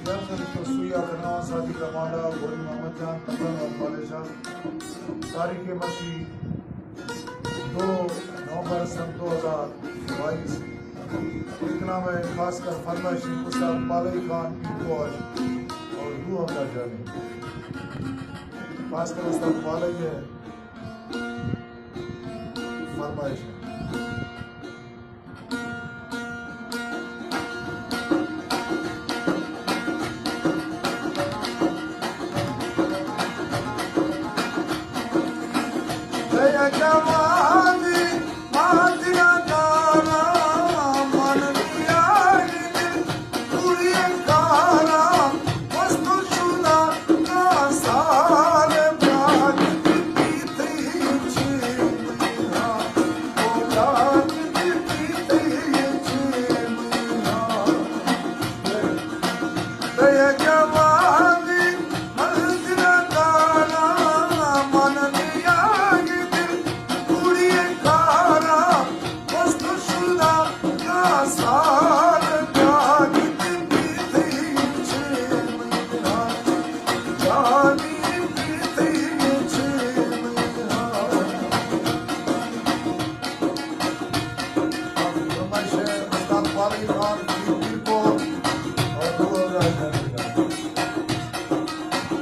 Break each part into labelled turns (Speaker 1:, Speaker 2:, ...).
Speaker 1: सुइया खनावा सादी रमाडा गोरी मोहम्मद जान तबन और मालेशाह तारीख मशी 2 नवंबर सन 2022। इतना में खासकर फरमाइश उस्ताद पालई खान ईकोज और रूह का जाने खासकर उस्ताद पालई है फरमाइश है। जवानी मातिया तारा मन दिया पूरी कारा वस्तु शुदा का सारे प्यार की थी चिमनिया ओ प्यार की थी चिमनिया दया जवानी मातिया तारा मन दिया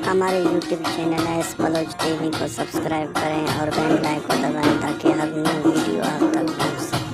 Speaker 2: हमारे YouTube चैनल एस पलोज टीवी को सब्सक्राइब करें और बेल आइकन को दबाएं ताकि हर न्यू वीडियो आप तक पहुंच सके।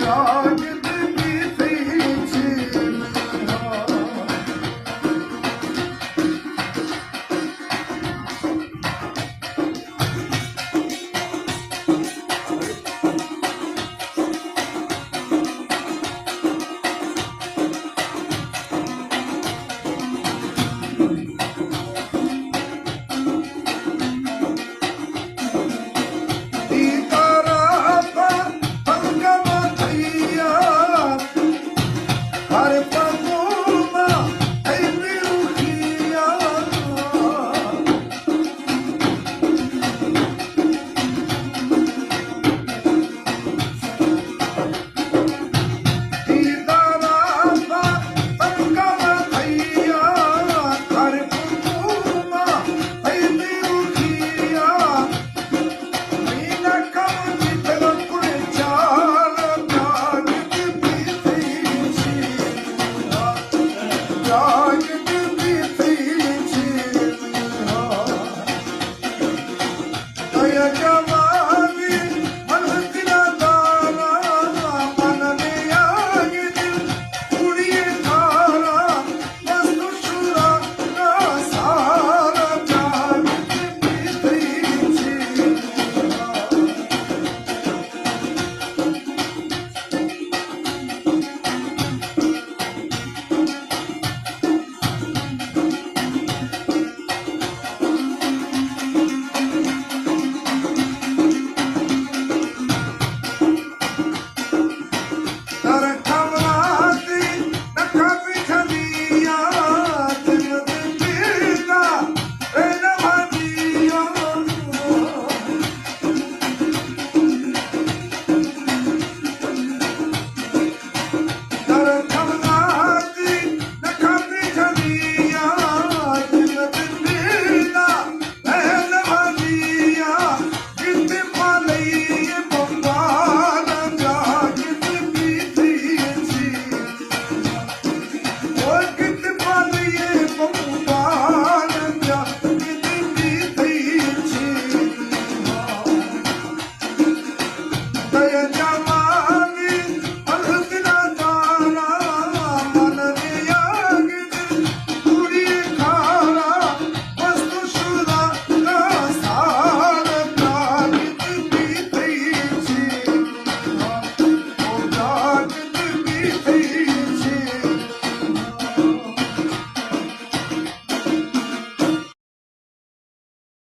Speaker 1: God